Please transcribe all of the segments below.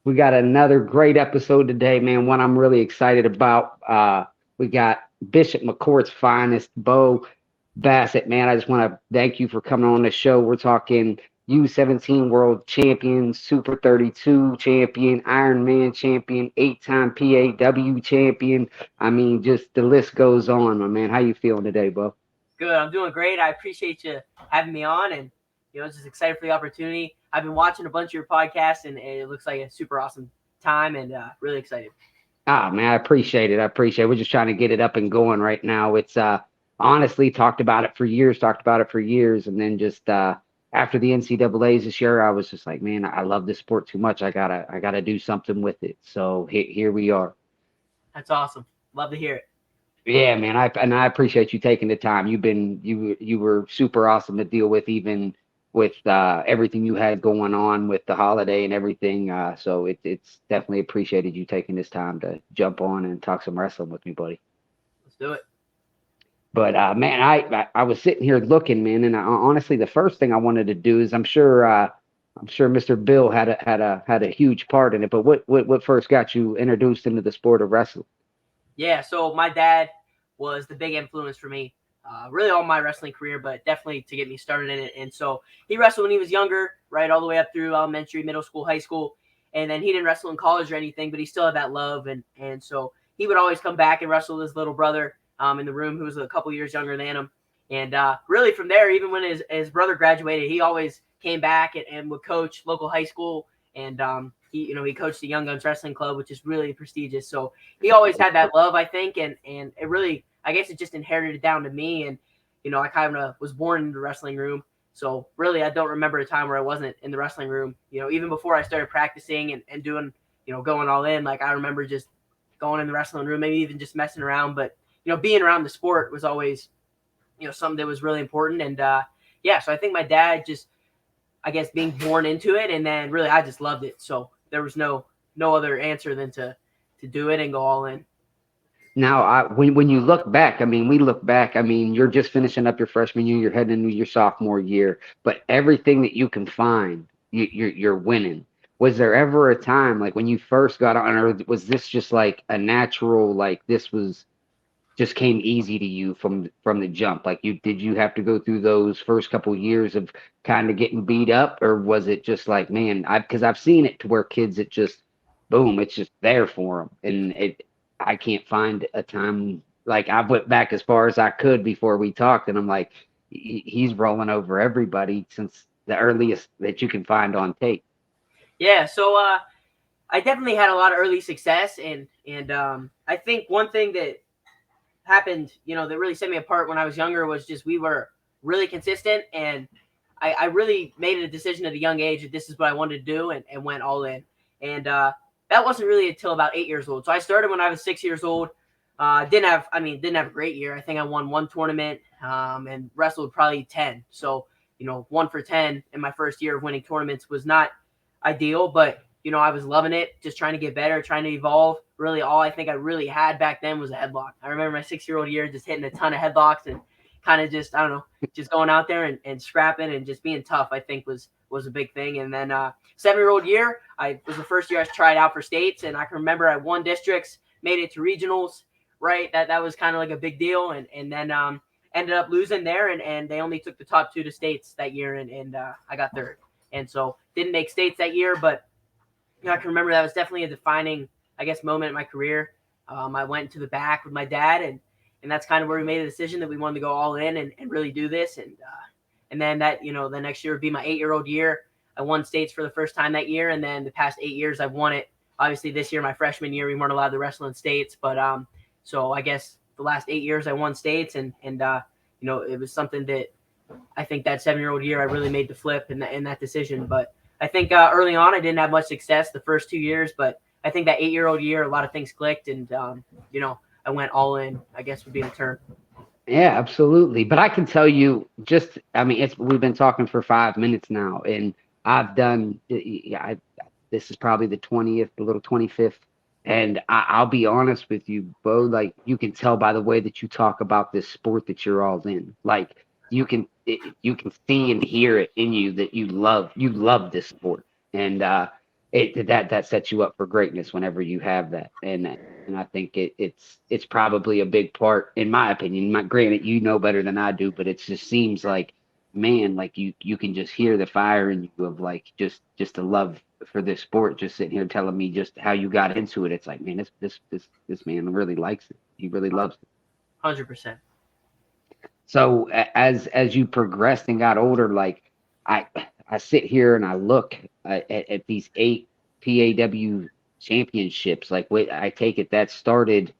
We got another great episode today, man. One I'm really excited about. We got Bishop McCourt's finest, Bo Bassett, man. I just want to thank you for coming on the show. We're talking U17 world champion, Super 32 champion, Ironman champion, 8-time PAW champion. I mean, just the list goes on, my man. How you feeling today, Bo? Good. I'm doing great. I appreciate you having me on, and just excited for the opportunity. I've been watching a bunch of your podcasts, and it looks like a super awesome time, and really excited. Ah, man, I appreciate it. I appreciate it. We're just trying to get it up and going right now. It's honestly talked about it for years, and then just after the NCAA's this year, I was just like, man, I love this sport too much. I gotta do something with it. So here we are. That's awesome. Love to hear it. Yeah, man. I appreciate you taking the time. You were super awesome to deal with, even with everything you had going on with the holiday and everything. So it's definitely appreciated you taking this time to jump on and talk some wrestling with me, buddy. Let's do it. But man, I was sitting here looking, man, and honestly, the first thing I wanted to do is I'm sure Mr. Bill had a huge part in it. But what first got you introduced into the sport of wrestling? Yeah, so my dad was the big influence for me, really all my wrestling career, but definitely to get me started in it. And so he wrestled when he was younger, right, all the way up through elementary, middle school, high school. And then he didn't wrestle in college or anything, but he still had that love. And so he would always come back and wrestle with his little brother in the room, who was a couple years younger than him. And really from there, even when his brother graduated, he always came back and would coach local high school. And he coached the Young Guns Wrestling Club, which is really prestigious. So he always had that love, I think, and it really, I guess it just inherited down to me. And I kind of was born in the wrestling room. So really, I don't remember a time where I wasn't in the wrestling room. Even before I started practicing and doing, going all in. Like I remember just going in the wrestling room, maybe even just messing around. But being around the sport was always, something that was really important. And so I think my dad just, I guess, being born into it, and then really I just loved it. So there was no other answer than to do it and go all in. Now, when you look back, I mean, we look back. I mean, you're just finishing up your freshman year, you're heading into your sophomore year, but everything that you can find, you're winning. Was there ever a time like when you first got on, or was this just like a natural, like this was just came easy to you from the jump? Like did you have to go through those first couple years of kind of getting beat up, or was it just like, man, because I've seen it to where kids, it just boom, it's just there for them, and I can't find a time. Like I went back as far as I could before we talked, and I'm like, he's rolling over everybody since the earliest that you can find on tape. Yeah, so I definitely had a lot of early success, and I think one thing that happened, that really set me apart when I was younger was just we were really consistent, and I really made a decision at a young age that this is what I wanted to do, and went all in. And that wasn't really until about 8 years old. So I started when I was 6 years old. Didn't have a great year. I think I won one tournament and wrestled probably 10. So 1 for 10 in my first year of winning tournaments was not ideal, but I was loving it, just trying to get better, trying to evolve. Really, all I think I really had back then was a headlock. I remember my 6-year-old year just hitting a ton of headlocks and kind of just, I don't know, just going out there and scrapping and just being tough, I think was a big thing. And then 7-year-old year, I was the first year I tried out for states, and I can remember I won districts, made it to regionals, right? That was kind of like a big deal. And then ended up losing there, and they only took the top 2 to states that year, and I got third. And so didn't make states that year, but I can remember that was definitely a defining, I guess, moment in my career. I went to the back with my dad, and that's kind of where we made a decision that we wanted to go all in and really do this. And then that, the next year would be my 8-year-old year. I won states for the first time that year, and then the past 8 years I've won it. Obviously this year, my freshman year, we weren't allowed to wrestle in states, but so I guess the last 8 years I won states, and it was something that I think that 7-year-old year I really made the flip in that decision. But I think early on I didn't have much success the first 2 years, but I think that 8-year-old year a lot of things clicked, and I went all in, I guess would be the term. Yeah, absolutely. But I can tell you, just I mean, we've been talking for 5 minutes now, and I've done. Yeah, this is probably the 20th, the little 25th, and I'll be honest with you, Bo. Like you can tell by the way that you talk about this sport that you're all in. Like you can see and hear it in you that you love this sport, and that sets you up for greatness whenever you have that. And I think it's probably a big part, in my opinion. Granted, you know better than I do, but it just seems like, man, like you can just hear the fire in you of like just a love for this sport. Just sitting here telling me just how you got into it. It's like, man, this man really likes it. He really loves it. 100%. So as you progressed and got older, like I I sit here and I look at these 8 PAW championships. Like, wait, I take it that started.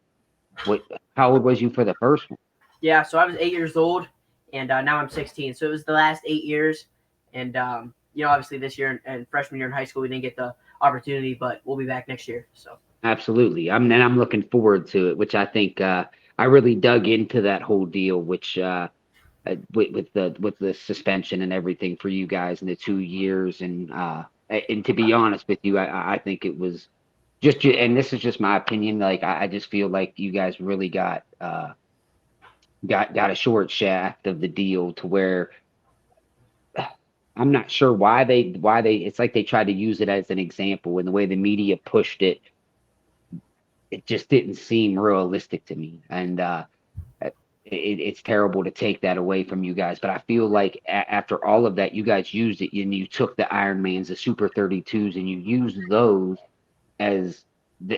What? How old was you for the first one? Yeah, so I was 8 years old, and now I'm 16. So it was the last 8 years, and obviously this year and freshman year in high school we didn't get the opportunity, but we'll be back next year. So Absolutely. I'm looking forward to it, which I think I really dug into that whole deal, which with the suspension and everything for you guys in the 2 years, and to be honest with you, I think it was and this is just my opinion. Like I just feel like you guys really got a short shaft of the deal to where I'm not sure why they it's like they tried to use it as an example, and the way the media pushed it, it just didn't seem realistic to me. And it's terrible to take that away from you guys, but I feel like after all of that, you guys used it and you took the Ironmans, the Super 32s, and you used those as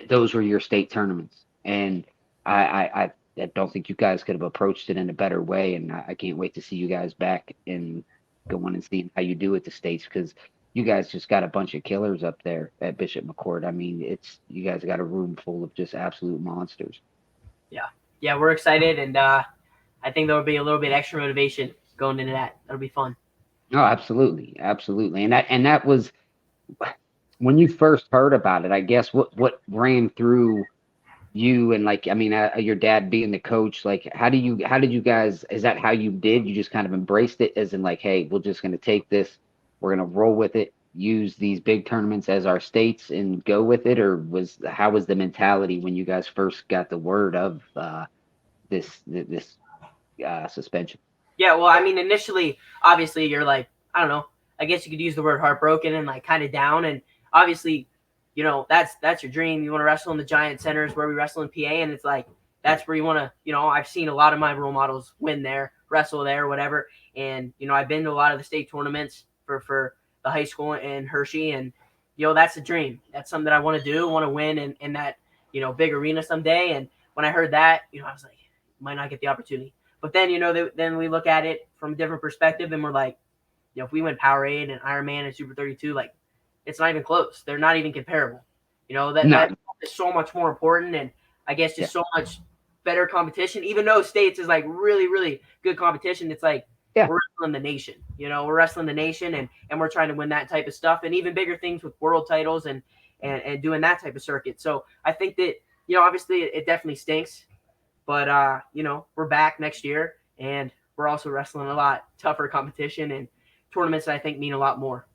those were your state tournaments. And I don't think you guys could have approached it in a better way. And I can't wait to see you guys back and going and seeing how you do at the states, because you guys just got a bunch of killers up there at Bishop McCord. I mean, it's you guys got a room full of just absolute monsters. yeah, we're excited, and I think there will be a little bit extra motivation going into that. That'll be fun. Oh, absolutely, absolutely. And that was when you first heard about it. I guess what ran through you, and like, I mean, your dad being the coach, like how did you guys, is that how you did, you just kind of embraced it as in like, hey, we're just going to take this, we're going to roll with it, use these big tournaments as our states and go with it? Or how was the mentality when you guys first got the word of this suspension? Yeah, well, I mean, initially, obviously, you're like, I don't know. I guess you could use the word heartbroken and like kind of down. And obviously, that's your dream. You want to wrestle in the giant centers where we wrestle in PA, and it's like that's where you want to. I've seen a lot of my role models win there, wrestle there, whatever. And I've been to a lot of the state tournaments for the high school in Hershey, and that's a dream. That's something that I want to do. Want to win in that big arena someday. And when I heard that, I was like, might not get the opportunity. But then, then we look at it from a different perspective, and we're like, if we win Powerade and Ironman and Super 32, like, it's not even close. They're not even comparable. That No. is so much more important, and I guess Yeah. just so much better competition. Even though states is like really, really good competition, it's like Yeah. we're wrestling the nation. We're wrestling the nation, and we're trying to win that type of stuff, and even bigger things with world titles and doing that type of circuit. So I think that obviously it definitely stinks. But we're back next year, and we're also wrestling a lot tougher competition and tournaments that I think mean a lot more.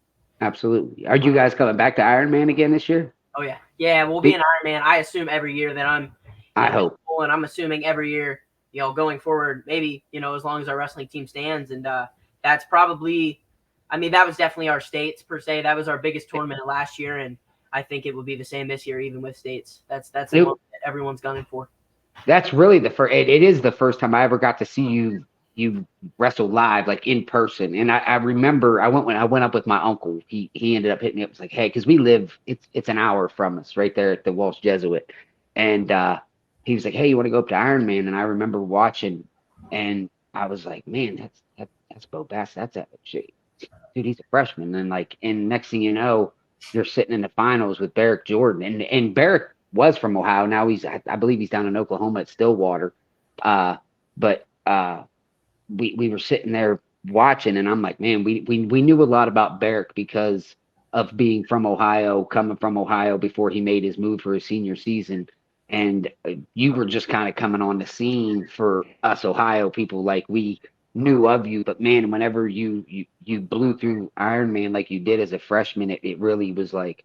Absolutely. Are you guys coming back to Iron Man again this year? Oh yeah, we'll be an Ironman. I assume every year that I'm I in high hope. school, and I'm assuming every year, going forward, maybe as long as our wrestling team stands, and that's probably, I mean, that was definitely our states per se. That was our biggest tournament last year, and I think it will be the same this year, even with states. That's the It, moment that everyone's gunning for. that's really the first. It is the first time I ever got to see you wrestle live, like in person. And I remember when I went up with my uncle. He ended up hitting me up. It's like, hey, because we live, it's an hour from us, right there at the Walsh Jesuit. And he was like, hey, you want to go up to Iron Man? And I remember watching, and I was like, man, that's Bo Bass. That's a shit, dude. He's a freshman. And like, and next thing you know, you're sitting in the finals with Barrick Jordan, and Barrick was from Ohio. Now I believe he's down in Oklahoma at Stillwater. But we were sitting there watching, and I'm like, man, we knew a lot about Barrick because of being from Ohio, coming from Ohio before he made his move for his senior season. And you were just kind of coming on the scene for us Ohio people, like we knew of you. But man, whenever you blew through Iron Man like you did as a freshman, it really was like,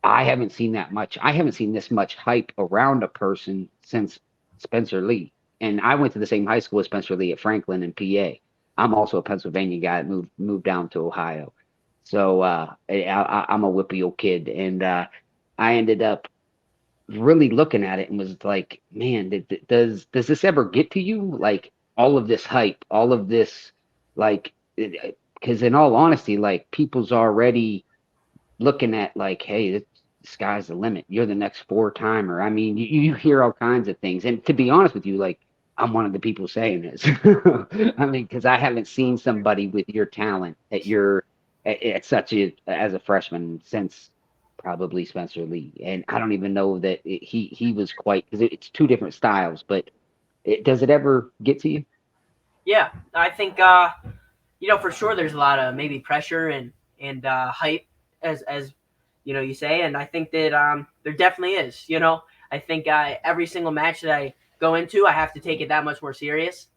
I haven't seen that much. I haven't seen this much hype around a person since Spencer Lee. And I went to the same high school as Spencer Lee at Franklin and PA. I'm also a Pennsylvania guy that moved down to Ohio. So I'm a Whippeal kid, and I ended up really looking at it and was like, man, does this ever get to you? Like all of this hype, all of this, like, because in all honesty, like people's already looking at like, hey, this sky's the limit. You're the next four timer. I mean, you hear all kinds of things. And to be honest with you, like I'm one of the people saying this. I mean, because I haven't seen somebody with your talent at your at such a as a freshman since probably Spencer Lee. And I don't even know that he was quite because it's two different styles. But does it ever get to you? Yeah, I think for sure there's a lot of maybe pressure and hype as you say, and I think that there definitely is. I think every single match that I go into, I have to take it that much more serious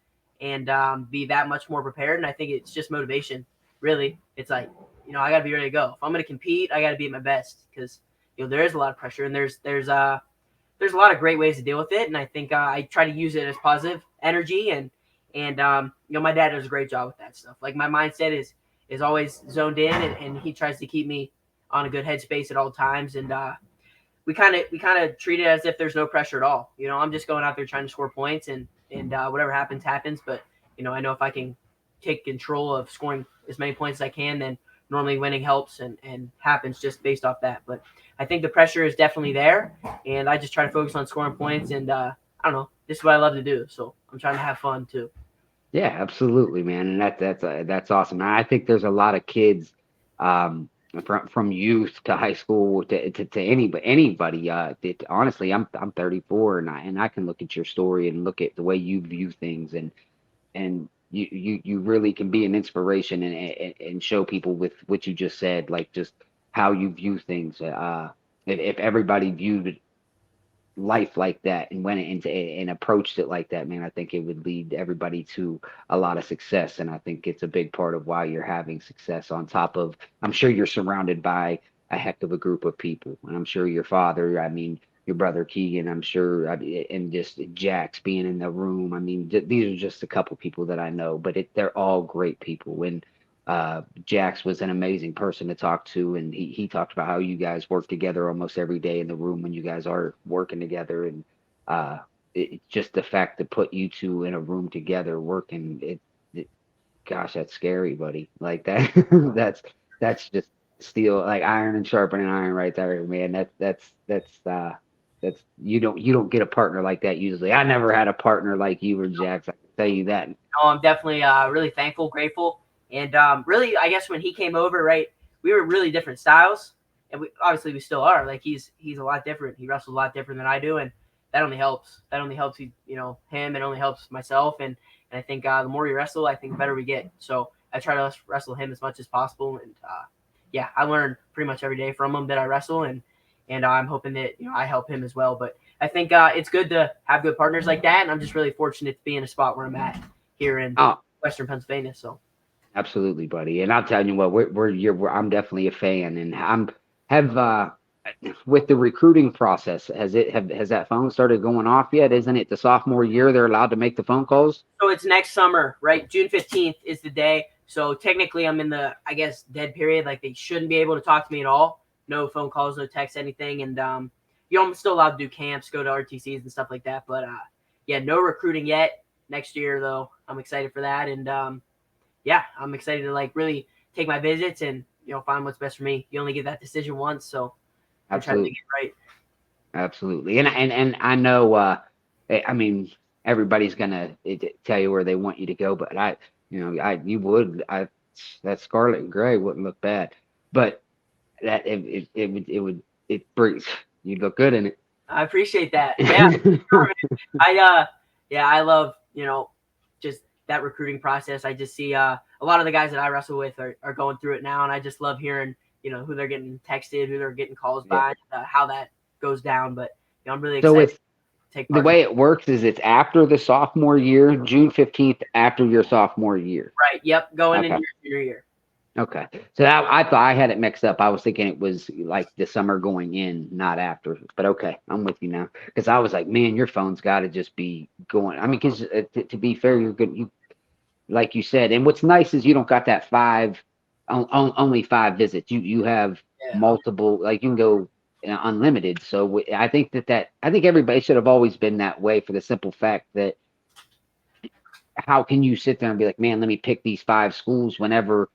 and be that much more prepared. And I think it's just motivation. Really, it's like I got to be ready to go. If I'm going to compete, I got to be at my best because there is a lot of pressure and there's a lot of great ways to deal with it, and I think I try to use it as positive energy, and my dad does a great job with that stuff. Like my mindset is always zoned in, and he tries to keep me on a good headspace at all times, and we kind of treat it as if there's no pressure at all. I'm just going out there trying to score points, and whatever happens. But I know if I can take control of scoring as many points as I can, then normally winning helps and happens just based off that. But I think the pressure is definitely there, and I just try to focus on scoring points. And I don't know, this is what I love to do, so I'm trying to have fun too. Yeah, absolutely, man, and that's awesome. And I think there's a lot of kids, from youth to high school to anybody. Honestly, I'm 34, and I can look at your story and look at the way you view things, and you really can be an inspiration and show people with what you just said, like just how you view things. If everybody viewed life like that and went into and approached it like that, man, I think it would lead everybody to a lot of success. And I think it's a big part of why you're having success. On top of, I'm sure you're surrounded by a heck of a group of people, and I'm sure your father, I mean, your brother Keegan, I'm sure, and just Jax being in the room. I mean, these are just a couple people that I know, but they're all great people. And Jax was an amazing person to talk to, and he talked about how you guys work together almost every day in the room when you guys are working together, and uh, just the fact to put you two in a room together working, gosh, that's scary, buddy. Like that, that's just steel, like iron and sharpening iron right there, man. That's you don't get a partner like that usually. I never had a partner like you or Jax. I can tell you that. I'm definitely really thankful, grateful, and really, I guess when he came over, right, we were really different styles, and we still are. Like he's a lot different. He wrestles a lot different than I do, and that only helps. That only helps him. It only helps myself, and I think the more we wrestle, I think the better we get. So I try to wrestle him as much as possible, and yeah, I learn pretty much every day from him that I wrestle, and I'm hoping that I help him as well. But I think it's good to have good partners like that, and I'm just really fortunate to be in a spot where I'm at here in Oh, Western Pennsylvania. So absolutely, buddy. And I'll tell you what, I'm definitely a fan, and I'm have with the recruiting process, has that phone started going off yet? Isn't it the sophomore year they're allowed to make the phone calls? so it's next summer, right? June 15th is the day. So technically, I'm in the dead period. Like they shouldn't be able to talk to me at all. No phone calls, no text, anything, and I'm still allowed to do camps, go to RTCs and stuff like that. But yeah, no recruiting yet. Next year though, I'm excited for that, and yeah, I'm excited to like really take my visits and find what's best for me. You only get that decision once, so I try to make Absolutely, it right. absolutely. And I know, I mean, everybody's gonna tell you where they want you to go, but you would, that scarlet and gray wouldn't look bad, but that it brings you look good in I appreciate that. Yeah, it. sure, man. Yeah, I love just that recruiting process. I just see a lot of the guys that I wrestle with are going through it now, and I just love hearing who they're getting texted, who they're getting calls Yeah. by, how that goes down. But I'm really So excited it's to take the part. way it works is it's after the sophomore year, June 15th after your sophomore year. Right. Yep. Going into Okay. your junior year. Okay. So I thought I had it mixed up. I was thinking it was like the summer going in, not after. But okay, I'm with you now. Because I was like, man, your phone's got to just be going. I mean, because to be fair, you're good. You like you said, and what's nice is you don't got that five. only 5 visits. You have Yeah. multiple, like you can go unlimited. So I think I think everybody should have always been that way for the simple fact that how can you sit there and be like, man, let me pick these 5 schools whenever,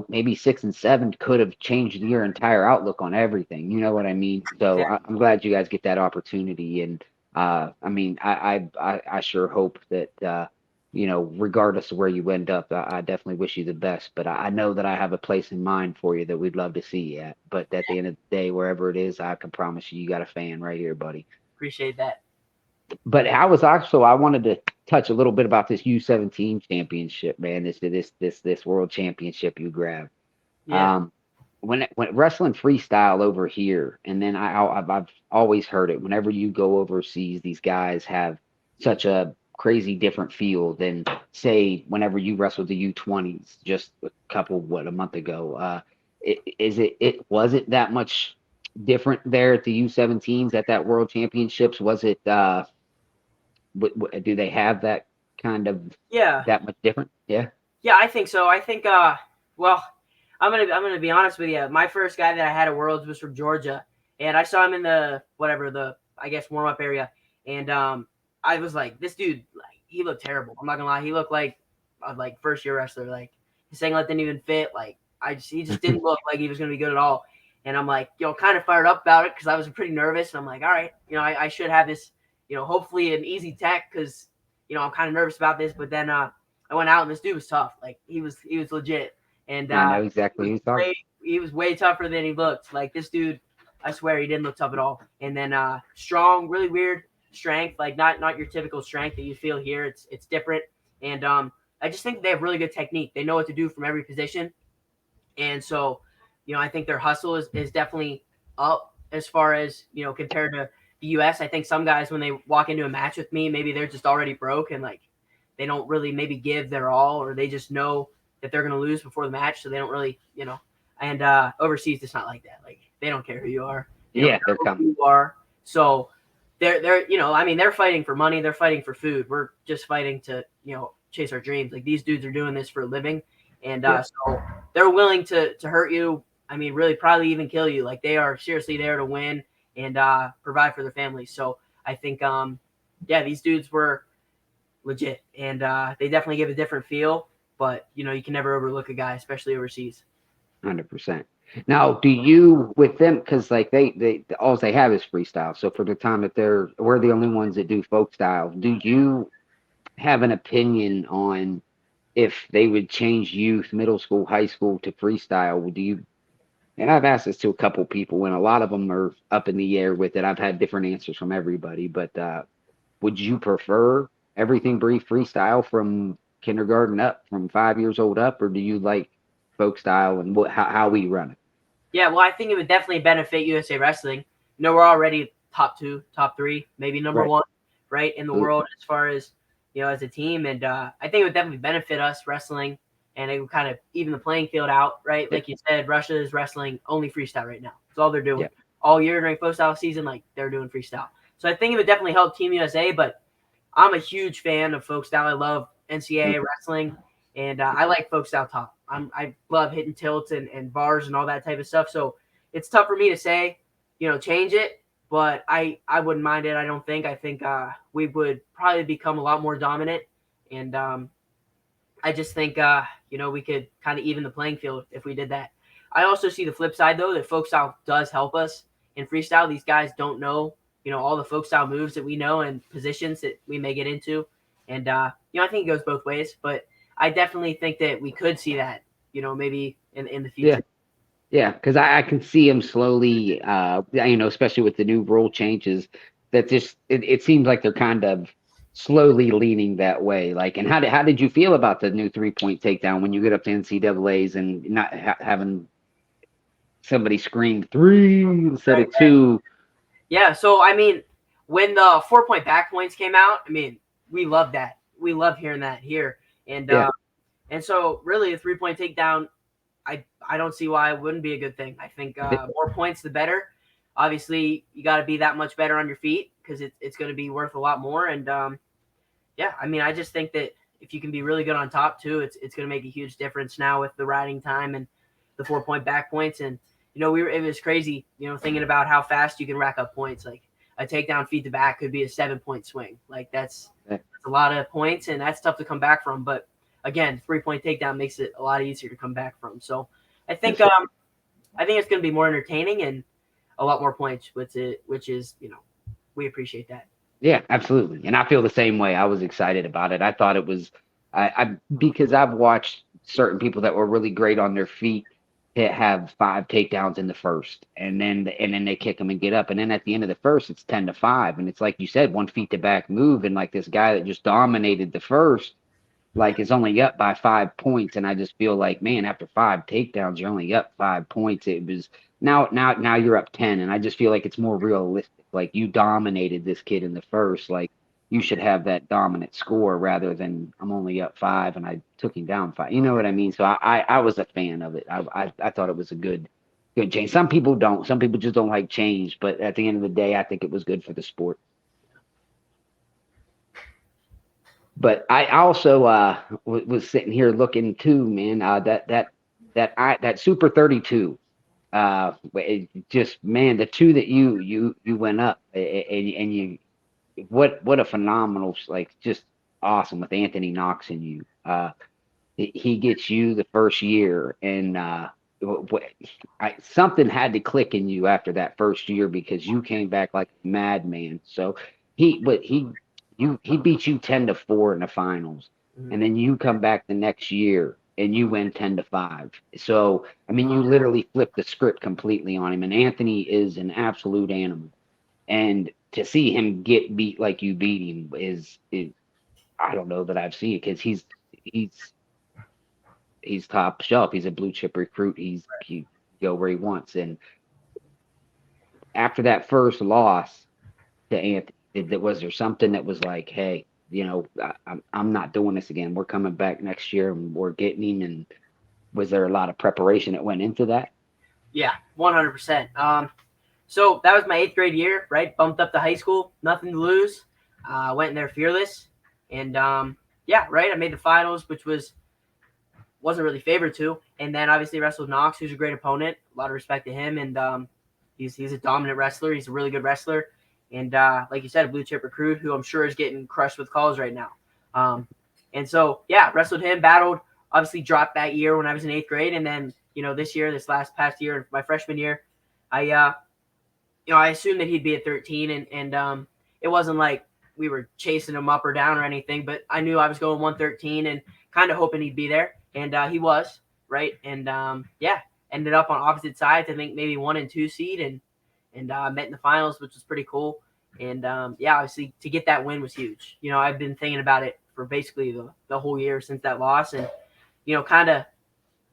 maybe 6 and 7 could have changed your entire outlook on everything. You know what I mean? So Exactly. I'm glad you guys get that opportunity. And I mean, I sure hope that, regardless of where you end up, I definitely wish you the best. But I know that I have a place in mind for you that we'd love to see you at. But at the end of the day, wherever it is, I can promise you, you got a fan right here, buddy. Appreciate that. But I was also I wanted to touch a little bit about this U17 championship, man. This world championship you grabbed. Yeah. Um, when wrestling freestyle over here, and then I've always heard it. Whenever you go overseas, these guys have such a crazy different feel than say whenever you wrestled the U20s just a month ago. Was it that much different there at the U17s at that World Championships? Was it do they have that kind of Yeah. that much different? Yeah. Yeah, I think so. I think well, I'm gonna be honest with you. My first guy that I had at Worlds was from Georgia, and I saw him in the whatever the I guess warm up area, and I was like, this dude, like he looked terrible. I'm not gonna lie, he looked like a like first year wrestler. Like his singlet didn't even fit. Like he just didn't look like he was gonna be good at all. And I'm like, kind of fired up about it because I was pretty nervous. And I'm like, all right, I should have this, hopefully an easy tech because I'm kind of nervous about this. But then I went out and this dude was tough. Like he was legit, and I know he exactly was who you're talking. he was way tougher than he looked. Like this dude, I swear he didn't look tough at all. And then strong, really weird strength, like not your typical strength that you feel here. It's different, and I just think they have really good technique. They know what to do from every position, and so I think their hustle is definitely up as far as compared to the U.S. I think some guys when they walk into a match with me, maybe they're just already broke and like they don't really maybe give their all, or they just know that they're going to lose before the match, so they don't really, And overseas, it's not like that. Like they don't care who you are, they don't Yeah, they're care who coming. you are. So they're I mean, they're fighting for money, they're fighting for food. We're just fighting to chase our dreams. Like these dudes are doing this for a living, and Yeah, so they're willing to hurt you. I mean, really, probably even kill you. Like they are seriously there to win and provide for their families. So I think, yeah, these dudes were legit, and they definitely give a different feel. But you can never overlook a guy, especially overseas. 100%. Now, do you with them because like they all they have is freestyle. So for the time that we're the only ones that do folk style. Do you have an opinion on if they would change youth, middle school, high school to freestyle? Do you? And I've asked this to a couple people, and a lot of them are up in the air with it. I've had different answers from everybody, but would you prefer everything brief freestyle from kindergarten up, from 5 years old up, or do you like folk style and how we run it? Yeah, well, I think it would definitely benefit USA Wrestling. We're already top two, top three, maybe number Right. one, right in the Absolutely. world as far as as a team, and I think it would definitely benefit us wrestling, and it would kind of even the playing field out, right? Yeah. Like you said, Russia is wrestling only freestyle right now. That's all they're Yeah. doing all year during freestyle season. Like they're doing freestyle, so I think it would definitely help Team USA. But I'm a huge fan of folk style. I love Me NCAA too. wrestling, and I like folk style top. I love hitting tilts and bars and all that type of stuff. So it's tough for me to say, change it, but I wouldn't mind it. I don't think. I think we would probably become a lot more dominant, and I just think we could kind of even the playing field if we did that. I also see the flip side though that folk style does help us in freestyle. These guys don't know all the folk style moves that we know and positions that we may get into, and I think it goes both ways. But I definitely think that we could see that maybe in the Yeah. future. Yeah, because I can see him slowly, especially with the new rule changes, that just it seems like they're kind of slowly leaning that way. Like, and how did you feel about the new 3-point takedown when you get up to NCAA's and not having somebody scream three instead Right, of right. two? Yeah. So I mean, when the 4-point back points came out, I mean, we love that. We love hearing that here, and Yeah, so really a 3-point takedown, I don't see why it wouldn't be a good thing. I think more points the better. Obviously, you got to be that much better on your feet because it's going to be worth a lot more. And yeah, I mean, I just think that if you can be really good on top too, it's going to make a huge difference now with the riding time and the 4-point back points. And, it was crazy, thinking about how fast you can rack up points. Like a takedown feet to back could be a 7-point swing. Like that's a lot of points, and that's tough to come back from. But again, 3-point takedown makes it a lot easier to come back from. So I think it's going to be more entertaining and a lot more points with it, which is, we appreciate that. Yeah, absolutely. And I feel the same way. I was excited about it. I thought it was, because I've watched certain people that were really great on their feet hit have 5 takedowns in the first, and then they kick them and get up, and then at the end of the first, it's 10-5, and it's like you said, 1 feet to back move, and like this guy that just dominated the first, like is only up by 5 points, and I just feel like, man, after 5 takedowns, you're only up 5 points. It was now you're up 10, and I just feel like it's more realistic. Like you dominated this kid in the first, like you should have that dominant score rather than I'm only up 5 and I took him down 5. You know what I mean? So I was a fan of it. I thought it was a good change. Some people don't. Some people just don't like change, but at the end of the day, I think it was good for the sport. But I also was sitting here looking too, man. That Super 32. Just man, the two that you went up, and you, what a phenomenal, like just awesome with Anthony Knox in you. He gets you the first year, and something had to click in you after that first year because you came back like a madman. So he beat you 10-4 in the finals, and then you come back the next year and you win 10-5. So I mean, you literally flipped the script completely on him. And Anthony is an absolute animal, and to see him get beat like you beat him is I don't know that I've seen it because he's he's top shelf. He's a blue chip recruit. He go where he wants. And after that first loss to Anthony, was there something that was like, hey, I'm not doing this again. We're coming back next year and we're getting him. And was there a lot of preparation that went into that? Yeah, 100%. So that was my 8th grade year, right? Bumped up to high school, nothing to lose. Went in there fearless, and yeah, right. I made the finals, which wasn't really favored to, and then obviously wrestled Knox, who's a great opponent. A lot of respect to him, and he's a dominant wrestler. He's a really good wrestler, and like you said, a blue chip recruit who I'm sure is getting crushed with calls right now. And so yeah, wrestled him, battled. Obviously dropped that year when I was in 8th grade, and then this past year, my freshman year, I assumed that he'd be at 13, and it wasn't like we were chasing him up or down or anything, but I knew I was going 113 and kind of hoping he'd be there, and he was, right? And yeah, ended up on opposite sides. I think maybe 1 and 2 seed, and met in the finals, which was pretty cool. And yeah, obviously to get that win was huge. I've been thinking about it for basically the whole year since that loss, and kind of,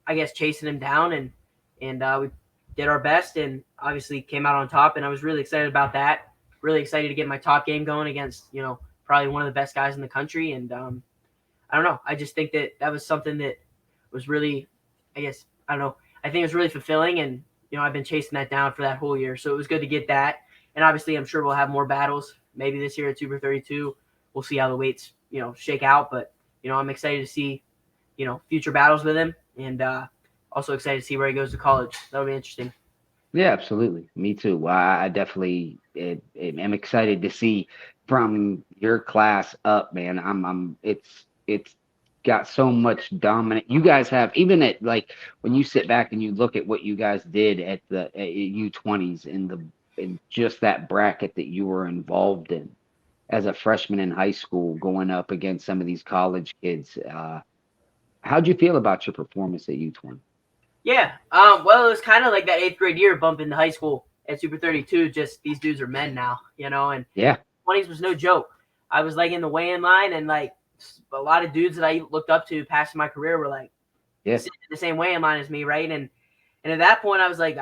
I guess, chasing him down, and we did our best and obviously came out on top. And I was really excited about that. Really excited to get my top game going against, probably one of the best guys in the country. And I don't know. I just think that was something that was really, I guess, I don't know. I think it was really fulfilling. And, I've been chasing that down for that whole year. So it was good to get that. And obviously I'm sure we'll have more battles maybe this year at Super 32. We'll see how the weights, shake out. But, I'm excited to see, future battles with him. And also excited to see where he goes to college. That'll be interesting. Yeah, absolutely. Me too. Well, I definitely am excited to see from your class up, man. It's got so much dominant. You guys have, even at, like, when you sit back and you look at what you guys did at the at U20s in just that bracket that you were involved in as a freshman in high school, going up against some of these college kids. How'd you feel about your performance at U20? Yeah. Well, it was kind of like that 8th grade year bump into high school at Super 32. Just these dudes are men now, and Yeah. 20s was no joke. I was like in the weigh-in line, and like a lot of dudes that I looked up to past my career were like sitting in the same weigh-in line as me, right? And at that point, I was like,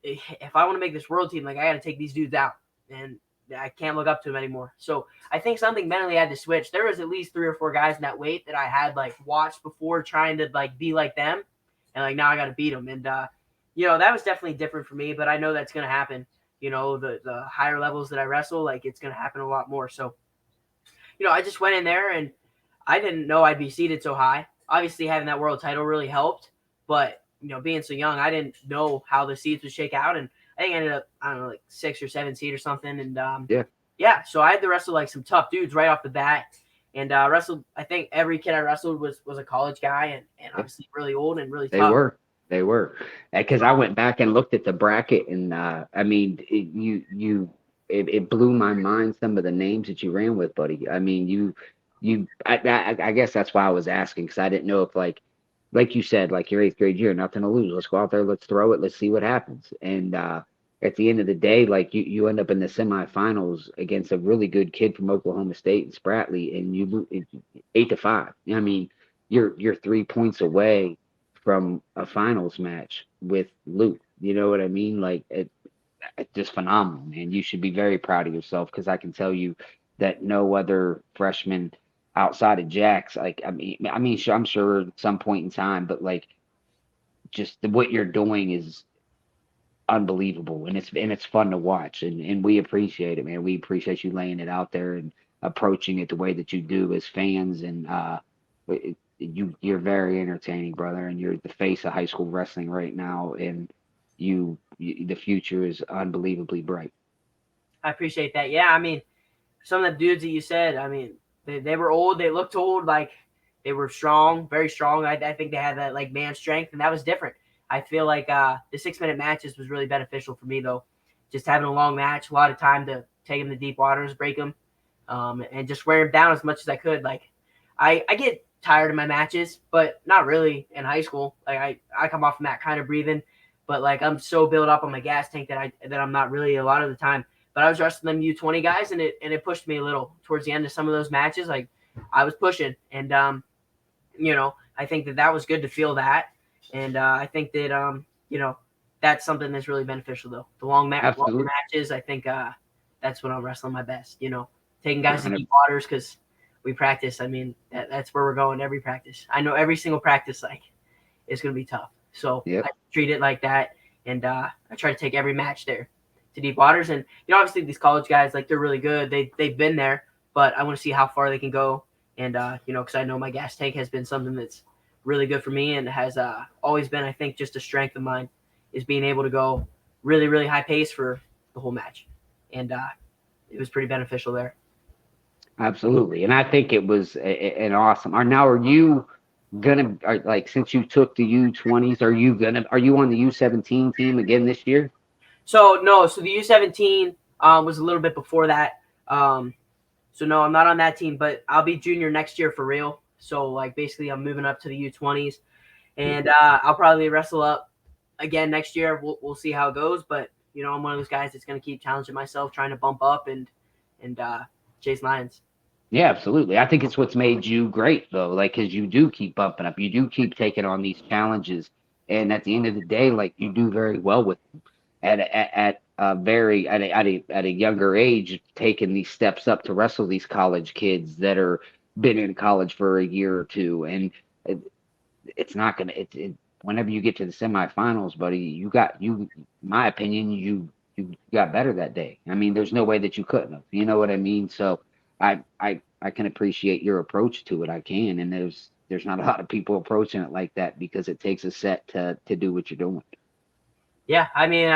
if I want to make this world team, like I got to take these dudes out, and I can't look up to them anymore. So I think something mentally had to switch. There was at least 3 or 4 guys in that weight that I had like watched before, trying to like be like them. And like now I got to beat them, and that was definitely different for me. But I know that's gonna happen. The higher levels that I wrestle, like it's gonna happen a lot more. So, I just went in there, and I didn't know I'd be seated so high. Obviously, having that world title really helped, but being so young, I didn't know how the seeds would shake out, and I think I ended up, I don't know, like 6 or 7 seed or something, and Yeah, yeah, so I had to wrestle like some tough dudes right off the bat, and wrestled. I think every kid I wrestled was a college guy, and yeah, obviously really old and really they tough. were. They were. Because I went back and looked at the bracket, and I mean, it blew my mind some of the names that you ran with, buddy. I mean, I guess that's why I was asking because I didn't know if like you said, like your eighth grade year, nothing to lose. Let's go out there, let's throw it, let's see what happens. And at the end of the day, like you end up in the semifinals against a really good kid from Oklahoma State and Spratley, and you 8-5. I mean, you're 3 points away from a finals match with Luke. You know what I mean? Like it's just phenomenal, man. You should be very proud of yourself because I can tell you that no other freshman outside of Jax, like I'm sure at some point in time, but like just what you're doing is unbelievable, and it's fun to watch, and we appreciate it, man. We appreciate you laying it out there and approaching it the way that you do as fans, and you're very entertaining, brother, and you're the face of high school wrestling right now, and the future is unbelievably bright. I appreciate that. Yeah, I mean, some of the dudes that you said, I mean, they were old. They looked old. Like they were strong, very strong. I think they had that like man strength, and that was different. I feel like the 6 minute matches was really beneficial for me though. Just having a long match, a lot of time to take them to deep waters, break them, and just wear them down as much as I could. Like I get tired of my matches, but not really in high school. Like I come off from that kind of breathing, but like I'm so built up on my gas tank that I'm not really a lot of the time. But I was wrestling them U20 guys, and it pushed me a little towards the end of some of those matches. Like I was pushing, and I think that was good to feel that, and I think that that's something that's really beneficial though. The longer Absolutely. matches, I think that's when I'm wrestling my best. Taking guys to 100. deep waters because we practice. I mean, that's where we're going every practice. I know every single practice like it's going to be tough, so I Yep. treat it like that, and I try to take every match there to deep waters. And obviously these college guys, like they're really good. They've been there, but I want to see how far they can go. And because I know my gas tank has been something that's really good for me and has always been, I think, just a strength of mine is being able to go really, really high pace for the whole match. And it was pretty beneficial there. Absolutely. And I think it was an awesome. Are you gonna like since you took the U20s, are you on the U17 team again this year? So no, so the U17 was a little bit before that. So no, I'm not on that team, but I'll be junior next year for real. So like basically, I'm moving up to the U20s, and I'll probably wrestle up again next year. We'll see how it goes, but I'm one of those guys that's going to keep challenging myself, trying to bump up and chase lions. Yeah, absolutely. I think it's what's made you great though, like because you do keep bumping up, you do keep taking on these challenges, and at the end of the day, like you do very well with them. At a very at a younger age, taking these steps up to wrestle these college kids that are been in college for a year or two, and it, it's not gonna whenever you get to the semifinals, buddy, my opinion, you got better that day. I mean, there's no way that you couldn't have. You know what I mean? So I can appreciate your approach to it. I can, and there's not a lot of people approaching it like that because it takes a set to do what you're doing. Yeah, I mean,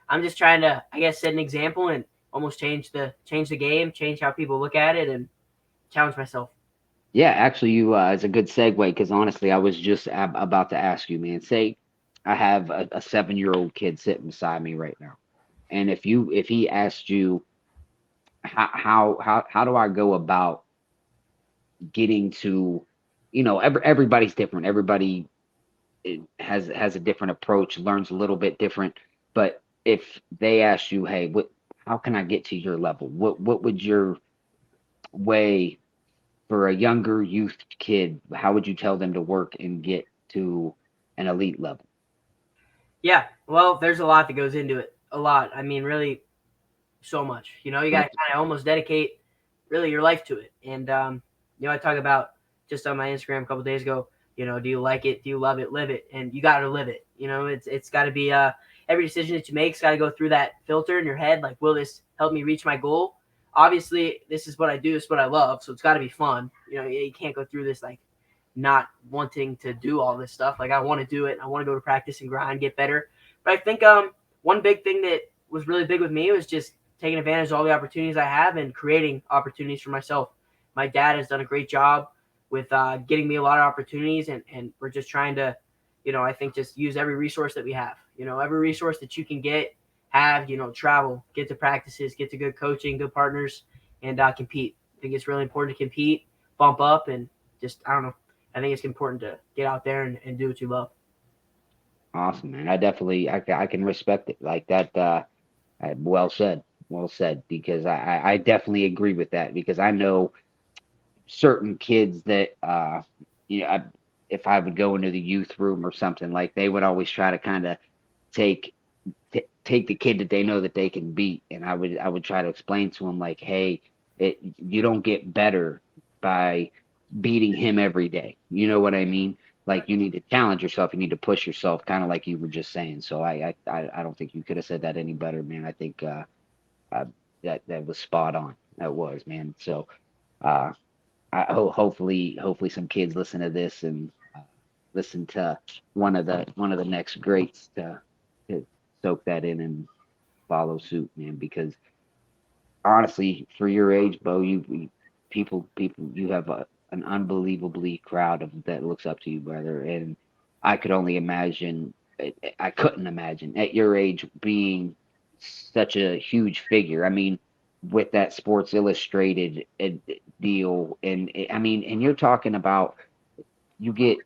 I'm just trying to, I guess, set an example and almost change the game, change how people look at it, and challenge myself. Yeah, actually, you it's a good segue because honestly, I was just about to ask you, man. Say I have a 7-year-old kid sitting beside me right now, and if he asked you how do I go about getting to, everybody's different. Everybody has a different approach, learns a little bit different. But if they ask you, hey, how can I get to your level? What would your way for a younger youth kid? How would you tell them to work and get to an elite level? Yeah, well, there's a lot that goes into it. A lot. I mean, really, so much. You got to Right. kind of almost dedicate really your life to it. And I talk about just on my Instagram a couple days ago. Do you like it? Do you love it? Live it, and you got to live it. It's got to be every decision that you make's got to go through that filter in your head. Like, will this help me reach my goal? Obviously, this is what I do. This is what I love. So it's got to be fun. You can't go through this like not wanting to do all this stuff. Like I want to do it. I want to go to practice and grind, get better. But I think one big thing that was really big with me was just taking advantage of all the opportunities I have and creating opportunities for myself. My dad has done a great job with getting me a lot of opportunities, and we're just trying to, I think just use every resource that we have. Every resource that you can have, travel, get to practices, get to good coaching, good partners, and compete. I think it's really important to compete, bump up, and just, I don't know. I think it's important to get out there and do what you love. Awesome, man. I can respect it like that. Well said, well said. Because I definitely agree with that because I know certain kids that you know I, if I would go into the youth room or something like they would always try to kind of take take the kid that they know that they can beat, and I would try to explain to them like, hey, you don't get better by beating him every day. You know what I mean? Like you need to challenge yourself, you need to push yourself, kind of like you were just saying. So I don't think you could have said that any better, man. I think uh that was spot on. That was, man. So uh hopefully some kids listen to this and listen to one of the next greats to soak that in and follow suit, man. Because honestly, for your age, Bo, people, you have an unbelievably crowd of that looks up to you, brother. And I could only imagine, I couldn't imagine at your age being such a huge figure. I mean, with that Sports Illustrated deal, and I mean, and you're talking about you get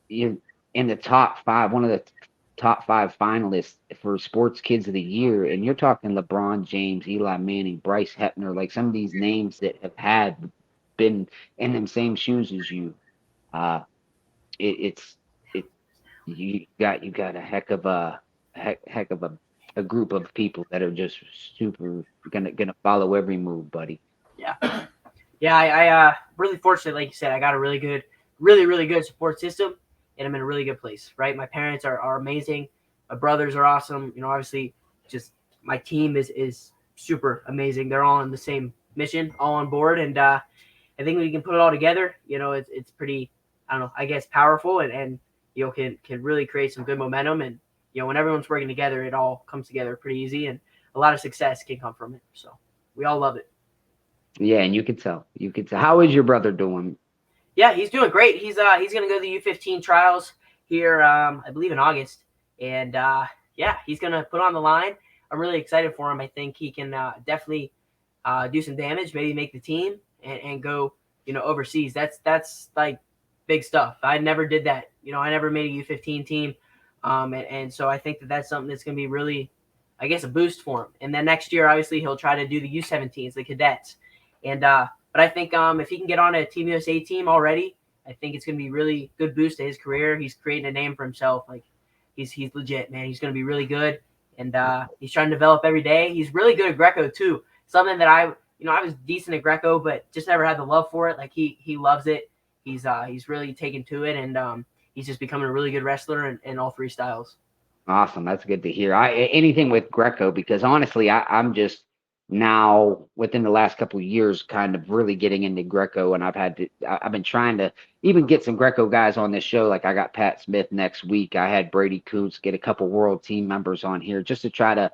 you're in the top five, one of the top five finalists for Sports Kids of the Year, and you're talking LeBron James, Eli Manning, Bryce Hepner, like some of these names that have had been in them same shoes as you. Uh, it's it you got a heck of a group of people that are just super gonna follow every move, buddy. Yeah. Yeah, I really fortunate, like you said, I got a really good, really, really good support system, and I'm in a really good place, right? My parents are amazing. My brothers are awesome. Obviously, just my team is super amazing. They're all on the same mission, all on board, and I think when you can put it all together, it's pretty, I don't know, I guess powerful, and can really create some good momentum, and when everyone's working together, it all comes together pretty easy, and a lot of success can come from it. So we all love it. Yeah, and you could tell. You could tell. How is your brother doing? Yeah, he's doing great. He's gonna go to the U15 trials here, I believe in August, and yeah, he's gonna put on the line. I'm really excited for him. I think he can definitely do some damage, maybe make the team and go overseas. That's like big stuff. I never did that. I never made a U15 team, and so I think that's something that's gonna be really, I guess, a boost for him. And then next year, obviously, he'll try to do the U17s, the cadets, and but I think if he can get on a Team USA team already, I think it's going to be really good boost to his career. He's creating a name for himself. Like he's legit, man. He's going to be really good, and he's trying to develop every day. He's really good at Greco too. Something that I was decent at Greco, but just never had the love for it. Like he loves it. He's really taken to it, and he's just becoming a really good wrestler in all three styles. Awesome. That's good to hear. Anything with Greco because honestly, I'm just now within the last couple of years kind of really getting into Greco, and I've been trying to even get some Greco guys on this show. Like I got Pat Smith next week. I had Brady Coots get a couple world team members on here just to try to.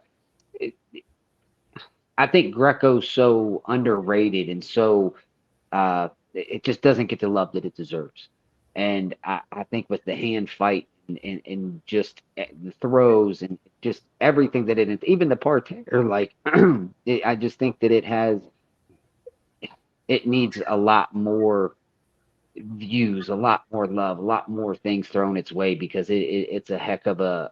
I think Greco's so underrated and so it just doesn't get the love that it deserves. And I think with the hand fight and just the throws and just everything that it is, even the parterre, like I just think that it needs a lot more views, a lot more love, a lot more things thrown its way because it's a heck of a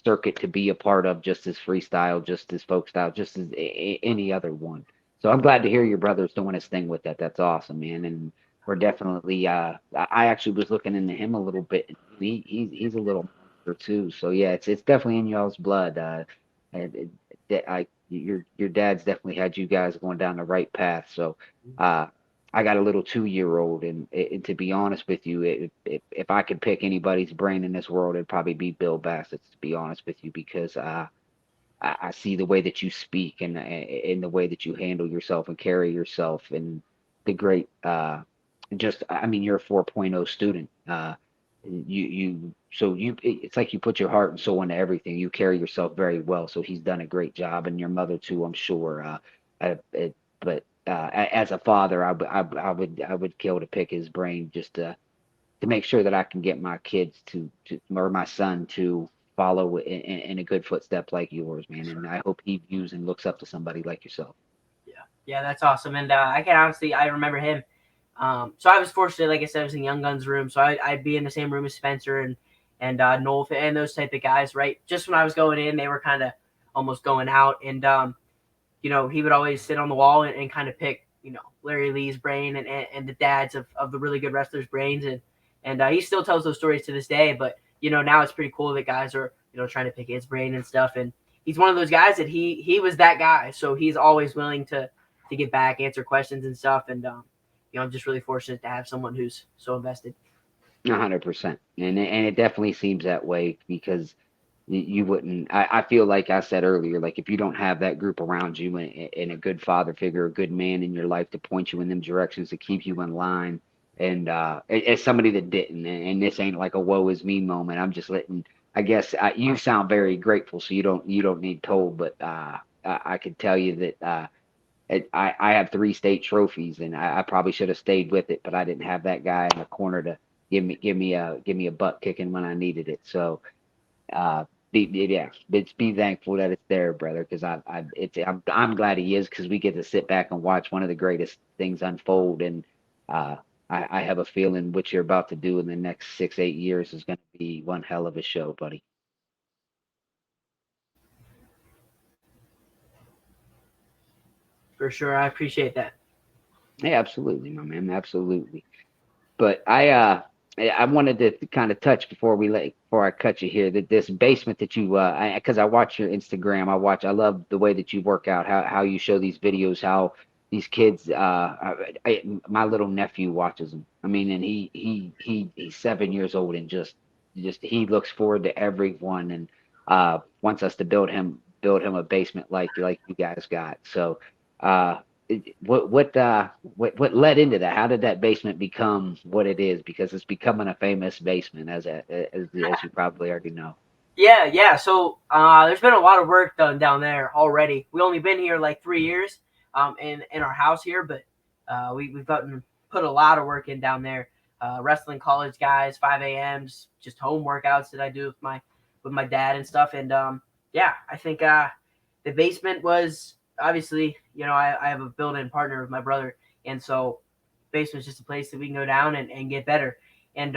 circuit to be a part of, just as freestyle, just as folk style, just as any other one. So I'm glad to hear your brother's doing his thing with that. That's awesome, man. And we're definitely. I actually was looking into him a little bit. He's a little monster too. So yeah, it's definitely in y'all's blood. And your dad's definitely had you guys going down the right path. So uh, I got a little 2 year old, and to be honest with you, if I could pick anybody's brain in this world, it'd probably be Bill Bassett's. To be honest with you, because I see the way that you speak and in the way that you handle yourself and carry yourself, and the great just I mean you're a 4.0 student. It's like you put your heart and soul into everything. You carry yourself very well. So he's done a great job, and your mother too, I'm sure. But as a father, I would kill to pick his brain just to make sure that I can get my kids to or my son to follow in a good footstep like yours, man. And I hope he views and looks up to somebody like yourself. Yeah, that's awesome. And I can honestly, I remember him. So I was fortunate, like I said, I was in Young Guns room, so I'd be in the same room as Spencer and Noel and those type of guys, right? Just when I was going in, they were kind of almost going out, and he would always sit on the wall and kind of pick, Larry Lee's brain and the dads of the really good wrestlers' brains, and he still tells those stories to this day. But now it's pretty cool that guys are trying to pick his brain and stuff, and he's one of those guys that he was that guy, so he's always willing to get back, answer questions and stuff. And I'm just really fortunate to have someone who's so invested. 100%, and it definitely seems that way because you wouldn't. I feel like I said earlier, like if you don't have that group around you and a good father figure, a good man in your life to point you in them directions to keep you in line, and as somebody that didn't, and this ain't like a woe is me moment. I'm just letting. I guess you sound very grateful, so you don't need told, but I could tell you that. I have 3 state trophies, and I probably should have stayed with it, but I didn't have that guy in the corner to give me a butt kicking when I needed it. So yeah, be thankful that it's there, brother, because I'm glad he is because we get to sit back and watch one of the greatest things unfold, and uh, I have a feeling what you're about to do in the next 6-8 years is going to be one hell of a show, buddy. For sure, I appreciate that. Yeah, absolutely, my man, absolutely. But I wanted to kind of touch before I cut you here that this basement that you because I watch your Instagram, I love the way that you work out, how you show these videos, how these kids my little nephew watches them. I mean, and he's 7 years old and just he looks forward to everyone and wants us to build him a basement like you guys got. So uh what led into that? How did that basement become what it is? Because it's becoming a famous basement, as you probably already know. Yeah. So there's been a lot of work done down there already. We only been here like 3 years, in our house here, but we've gotten put a lot of work in down there. Wrestling college guys, 5 a.m.s, just home workouts that I do with my dad and stuff. And yeah, I think the basement was obviously, I have a built-in partner with my brother, and so basement's just a place that we can go down and get better. And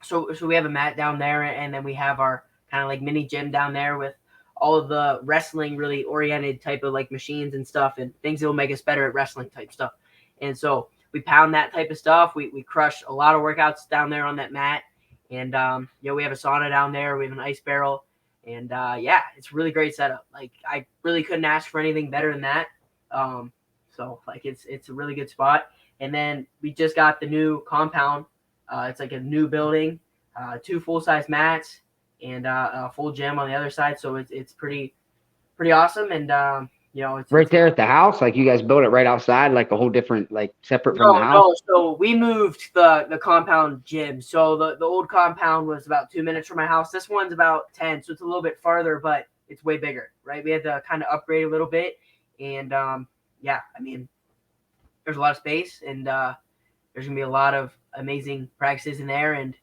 so we have a mat down there, and then we have our kind of like mini gym down there with all of the wrestling really oriented type of like machines and stuff and things that will make us better at wrestling type stuff. And so we pound that type of stuff. We crush a lot of workouts down there on that mat. And we have a sauna down there. We have an ice barrel. And yeah, it's really great setup. Like I really couldn't ask for anything better than that. So like it's a really good spot. And then we just got the new compound. It's like a new building, 2 full-size mats, and a full gym on the other side. So it's pretty awesome. And Right it's there at the house, like you guys built it right outside, like a whole different, like separate from the no, house. no. So we moved the compound gym. So the old compound was about 2 minutes from my house. This one's about 10, so it's a little bit farther, but it's way bigger, right? We had to kind of upgrade a little bit, and yeah, I mean, there's a lot of space, and there's gonna be a lot of amazing practices in there, and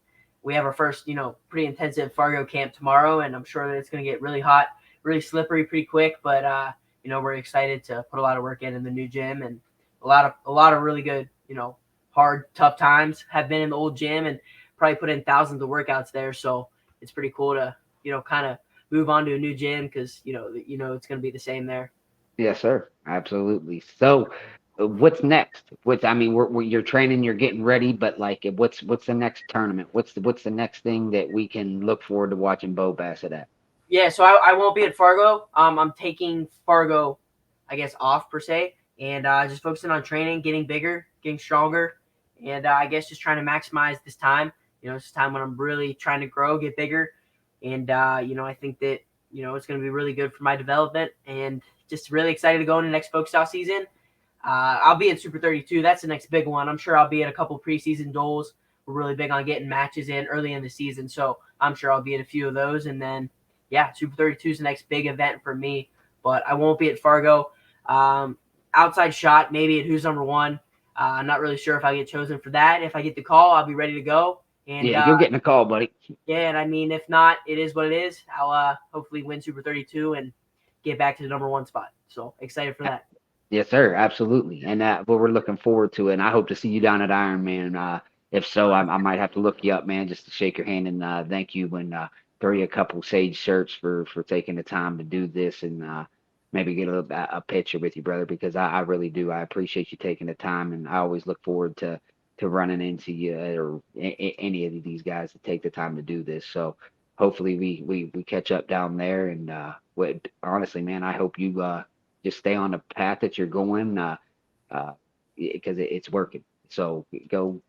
we have our first, pretty intensive Fargo camp tomorrow, and I'm sure that it's gonna get really hot, really slippery, pretty quick. But we're excited to put a lot of work in the new gym, and a lot of really good, hard, tough times have been in the old gym, and probably put in thousands of workouts there. So it's pretty cool to, kind of move on to a new gym because it's gonna be the same there. Yes, sir. Absolutely. So, what's next? I mean, you're training, you're getting ready, but like, what's the next tournament? What's the next thing that we can look forward to watching Bo Bassett at? Yeah, so I won't be at Fargo. I'm taking Fargo, I guess, off per se, and just focusing on training, getting bigger, getting stronger, and I guess just trying to maximize this time. It's time when I'm really trying to grow, get bigger, and I think that it's going to be really good for my development, and just really excited to go into next folk style season. I'll be at Super 32. That's the next big one. I'm sure I'll be at a couple preseason duels. We're really big on getting matches in early in the season, so I'm sure I'll be at a few of those. And then, yeah, Super 32 is the next big event for me. But I won't be at Fargo. Um, Outside shot, maybe at Who's Number One. I'm not really sure if I get chosen for that. If I get the call, I'll be ready to go. And Yeah, you're getting a call, buddy. yeah, and I mean, if not, it is what it is. I'll hopefully win Super 32 and get back to the number one spot. So excited for that. Yes, sir. Absolutely. And what we're looking forward to. And I hope to see you down at Iron Man. If so, I might have to look you up, man, just to shake your hand and thank you and throw you a couple Sage shirts for taking the time to do this and maybe get a picture with you, brother, because I really do. I appreciate you taking the time, and I always look forward to running into you or any of these guys that take the time to do this. So hopefully we catch up down there. And honestly, man, I hope you just stay on the path that you're going, uh, because it's working. So go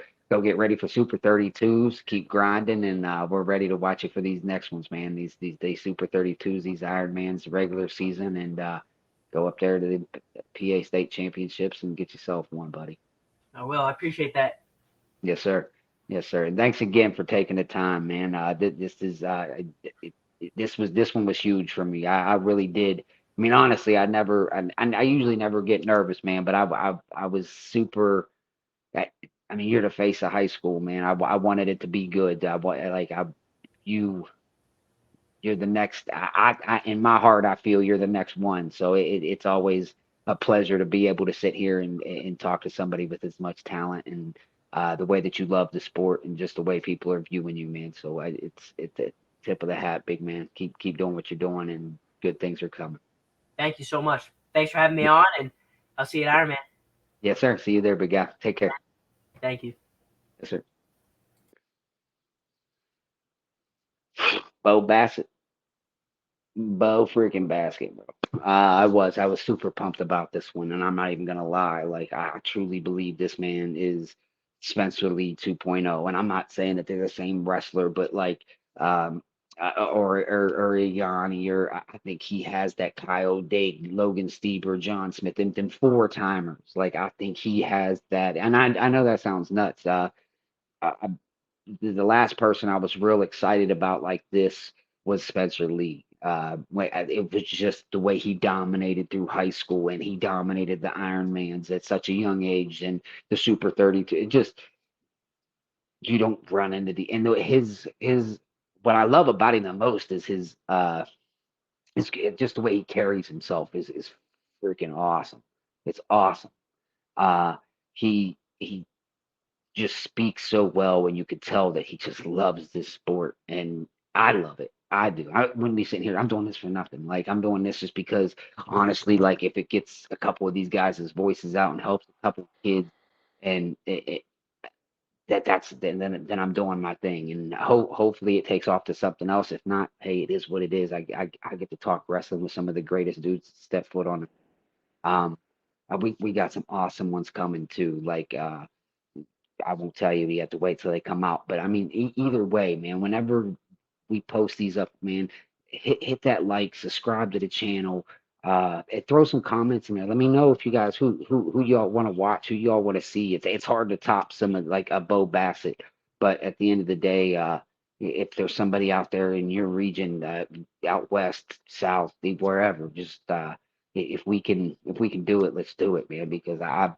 get ready for Super 32s. Keep grinding, and we're ready to watch you for these next ones, man. These Super 32s, these Ironmans, regular season, and go up there to the PA State Championships and get yourself one, buddy. I will. I appreciate that. Yes, sir. Yes, sir. And thanks again for taking the time, man. This is this one was huge for me. I really did. I mean, honestly, I usually never get nervous, man, but I was super. I, I mean, you're the face of high school, man. I wanted it to be good. You you're the next. In my heart, I feel you're the next one. So it's always a pleasure to be able to sit here and talk to somebody with as much talent and the way that you love the sport and just the way people are viewing you, man. So it's a tip of the hat, big man. Keep doing what you're doing, and good things are coming. Thank you so much. Thanks for having me on, and I'll see you at Ironman. Yes, sir. See you there, big guy. Take care. Thank you. Yes, sir. Bo Bassett. Bo freaking Basket, bro. I was super pumped about this one, and I'm not even gonna lie. Like I truly believe this man is Spencer Lee 2.0, and I'm not saying that they're the same wrestler, but like or a Yanni, or I think he has that Kyle Dake, Logan Stieber, John Smith, and then four timers. Like I think he has that, and I know that sounds nuts. I, the last person I was real excited about like this was Spencer Lee. It was just the way he dominated through high school and he dominated the Ironmans at such a young age and the Super 32. It just you don't run into the and his what I love about him the most is his just the way he carries himself is freaking awesome. It's awesome. Uh, he just speaks so well, and you could tell that he just loves this sport, and I love it. I do. I wouldn't be sitting here. I'm doing this for nothing. Like I'm doing this just because, honestly, like if it gets a couple of these guys' voices out and helps a couple of kids, and then I'm doing my thing, and hopefully it takes off to something else. If not, hey, it is what it is. I get to talk wrestling with some of the greatest dudes to step foot on. Um, we got some awesome ones coming too. Like I won't tell you. You have to wait till they come out. But I mean, either way, man. Whenever we post these up, man, hit that like, subscribe to the channel, and throw some comments in there. Let me know if you guys who y'all want to watch, who y'all want to see. It's hard to top some of like a Bo Bassett, but at the end of the day, if there's somebody out there in your region, out west, south, wherever, just if we can do it, let's do it, man. Because I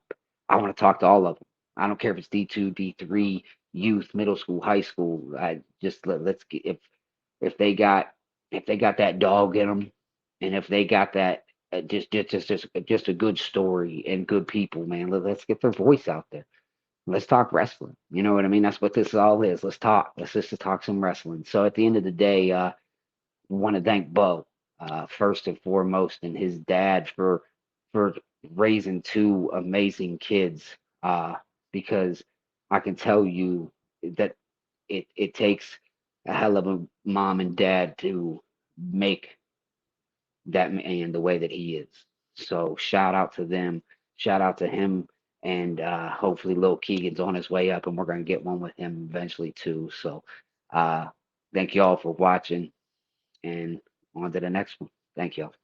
want to talk to all of them. I don't care if it's D2, D3, youth, middle school, high school. I just let's get if they got if they got that dog in them, and if they got that just a good story and good people, man. Let's get their voice out there. Let's talk wrestling. You know what I mean? That's what this all is. Let's talk. Let's just talk some wrestling. So at the end of the day, want to thank Bo first and foremost, and his dad for raising two amazing kids. Because I can tell you that it takes a hell of a mom and dad to make that man the way that he is. So shout out to them, shout out to him, and hopefully Lil Keegan's on his way up, and we're gonna get one with him eventually too. So uh, thank you all for watching, and on to the next one. Thank you all.